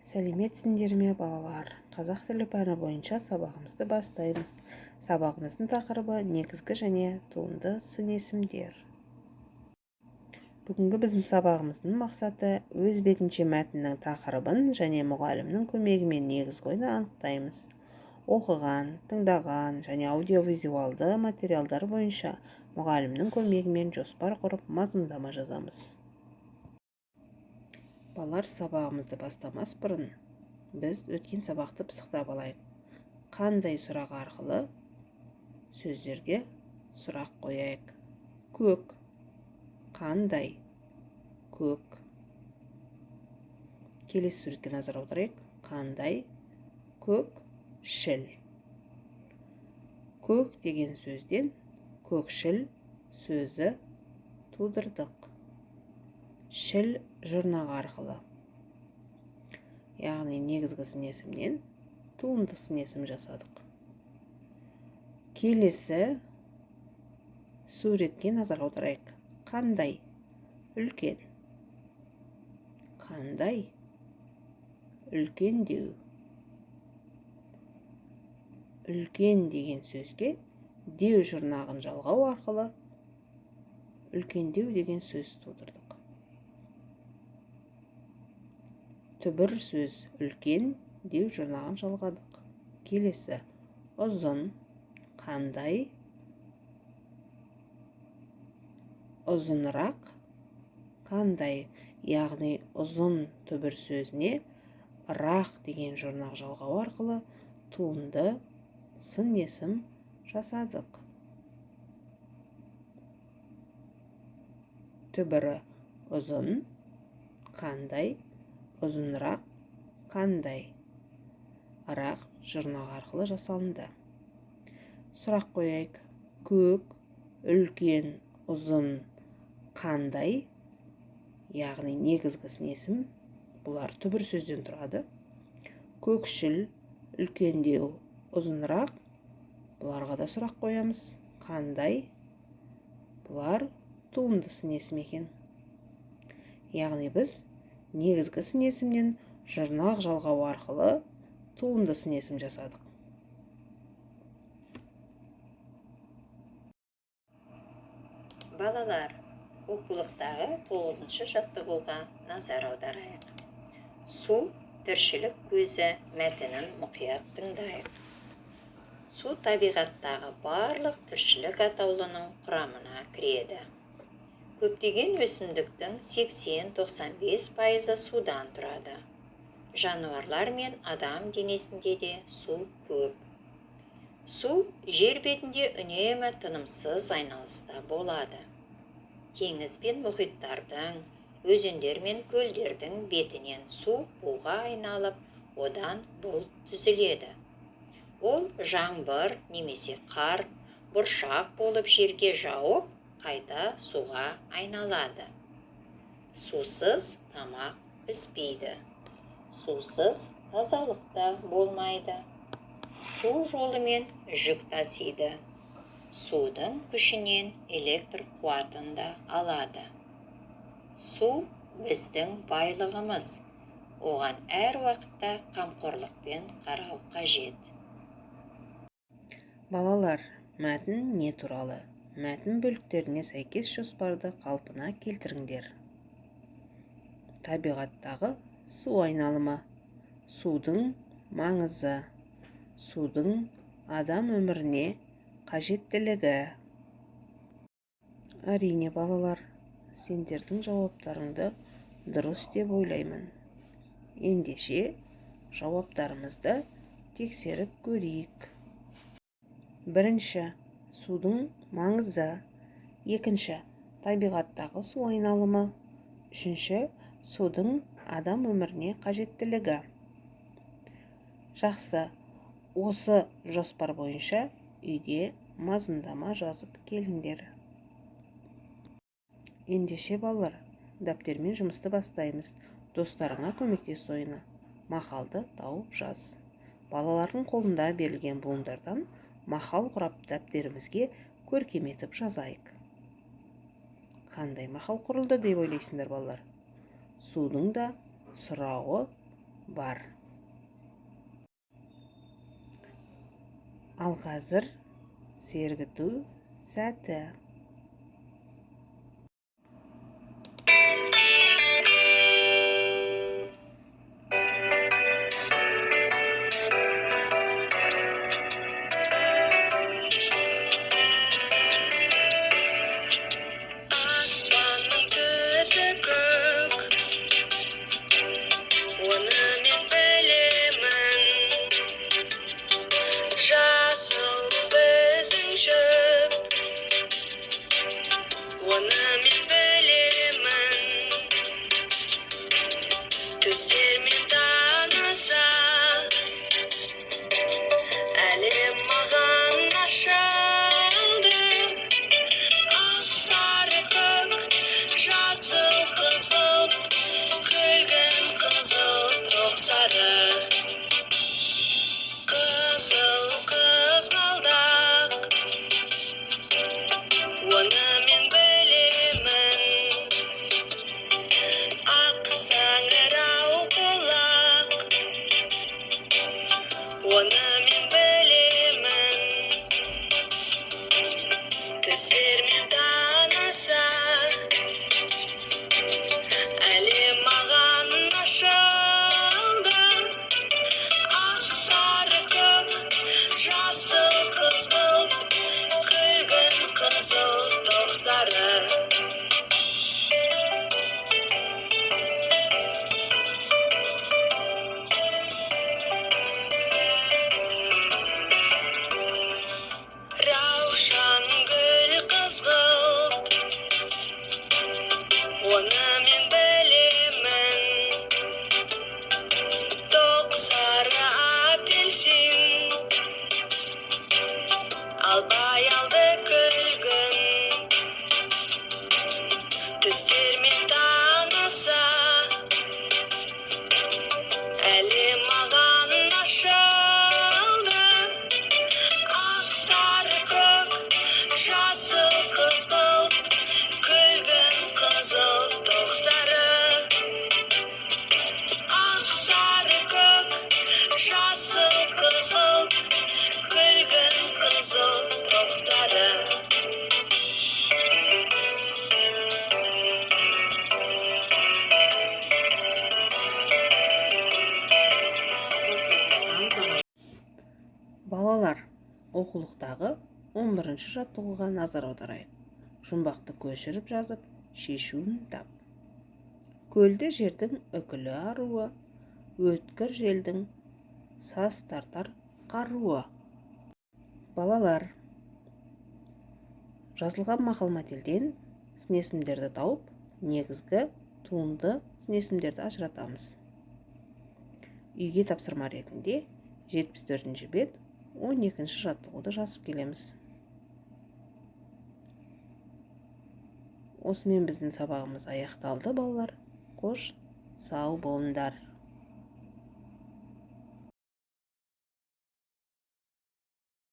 Сәлеметсіңдер ме, балалар? Қазақ тілі пәні бойынша сабағымызды бастаймыз. Сабағымыздың тақырыбы негізгі және туынды сын есімдер. Бүгінгі біздің сабағымыздың мақсаты өз бетінше мәтіннің тақырыбын және мұғалімнің көмегімен негізгі ойды анықтаймыз. Оқыған, тыңдаған және аудиовизуалды материалдар бойынша мұғалімнің көмегімен жоспар құрып мазмұндама жазамыз. Балалар, сабағымызды бастамас бұрын біз өткен сабақты пысықтап алайық. Қандай сұрақ арқылы сөздерге сұрақ қояйық? Көк. Қандай? Көк. Келесі суретке назар аударайық. Қандай? Көк. Шіл. Көк деген сөзден көкшіл сөзі тудырдық. Шіл жұрнақ арқылы. Яғни негізгі сын есімнен туынды сын есім жасадық. Келесі суретке назар аударайық. Қандай? Үлкен. Қандай? Үлкендеу. Үлкен деген сөзге деу жұрнағын жалғау арқылы үлкендеу деген сөз тудырдық. Түбір сөз үлкен, деу жұрнағын жалғадық. Келесі ұзын. Қандай? Ұзынырақ. Қандай? Яғни ұзын түбір сөзіне рақ деген жұрнақ жалғау арқылы туынды сын есім жасадық. Түбірі ұзын. Қандай? Ұзынырақ. Қандай? Рақ жұрнақ арқылы жасалынды. Сұрақ қояйық. Көк, үлкен, ұзын, қандай? Яғни негізгі сын есім бұлар түбір сөзден тұрады. Көкшіл, үлкендеу, ұзынырақ. Бұларға да сұрақ қоямыз. Қандай? Бұлар туынды сын есім екен. Яғни біз негізгі сын есімнен жұрнақ жалғау арқылы туынды сын есім жасадық. Балалар, оқулықтағы 9-шы жаттығуға назар аударайық. Су тіршілік көзі мәтінін мұқият тыңдайық. Су табиғаттағы барлық тіршілік атаулының құрамына кіреді. Көптеген өсімдіктің 80-95% судан тұрады. Жануарлар мен адам денесінде де су көп. Су жер бетінде үнемі тынымсыз айналыста болады. Теңіз бен мұхиттардың, өзендер мен көлдердің бетінен су буға айналып, одан бұлт түзіледі. Ол жаңбыр немесе қар, бұршақ болып жерге жауып, қайта суға айналады. Сусыз тамақ піспейді. Сусыз тазалықта болмайды. Су жолымен жүк тасиды. Судың күшінен электр қуатын да алады. Су біздің байлығымыз. Оған әр уақытта қамқорлықпен қарау қажет. Балалар, мәтін не туралы? Мәтін бөліктеріне сәйкес жоспарды қалпына келтіріңдер. Табиғаттағы су айналымы. Судың маңызы. Судың адам өміріне қажеттілігі. Әрине, балалар, сендердің жауаптарыңды дұрыс деп ойлаймын. Ендеше жауаптарымызды тексеріп көрейік. Бірінші, судың маңызы. Екінші, табиғаттағы су айналымы. Үшінші, судың адам өміріне қажеттілігі. Жақсы, осы жоспар бойынша үйде мазмұндама жазып келіңдер. Ендеше балалар, дәптермен жұмысты бастаймыз. Достарыңа көмектес ойыны. Мақалды тауып жаз. Балалардың қолында берілген буындардан мақал құрап дәптерімізге көркем етіп жазайық. Қандай мақал құрылды деп ойлайсыңдар, балалар? Судың да сұрауы бар. Ал қазір сергіту сәті. Аспанның түсі көк, оны мен білемін. Жасыл біздің шөп, оны мен білемін. Түстермен танаса, әлем маған ашылды. Ақ сары көк, жасыл қызғылт, күлгін қызыл тоқ сары. Қызыл қызғалдақ, оны мен білемін. Ақ саңырау құлақ, оны мен білемін. Түстермен танаса, әлем маған ашылды. Ақ сары көк, жасыл қызғылт, күлгін қызыл тоқ сары. Раушан гүл қызғылт, оны мен білемін. Тоқ сары апельсин, албай-алды күлгін. Түстермен танаса, әлем маған ашылды. Ақ сары көк, жасыл қызғылт, күлгін қызыл тоқ сары. Ақ сары көк, жасыл қызғылт, күлгін қызыл тоқ сары. Балалар, оқулықтағы 11-ші жаттығуға назар аударайық. Жұмбақты көшіріп жазып, шешуін тап. Көлді жердің үкілі аруы, өткір желдің саз тартар қаруы. Балалар, жазылған мақал-мәтелден сын-есімдерді тауып, негізгі туынды сын-есімдерді ажыратамыз. Үйге тапсырма ретінде 74-ші бет 12-ші жаттығуды жазып келеміз. Осымен біздің сабағымыз аяқталды, балалар. Қош, сау болыңдар.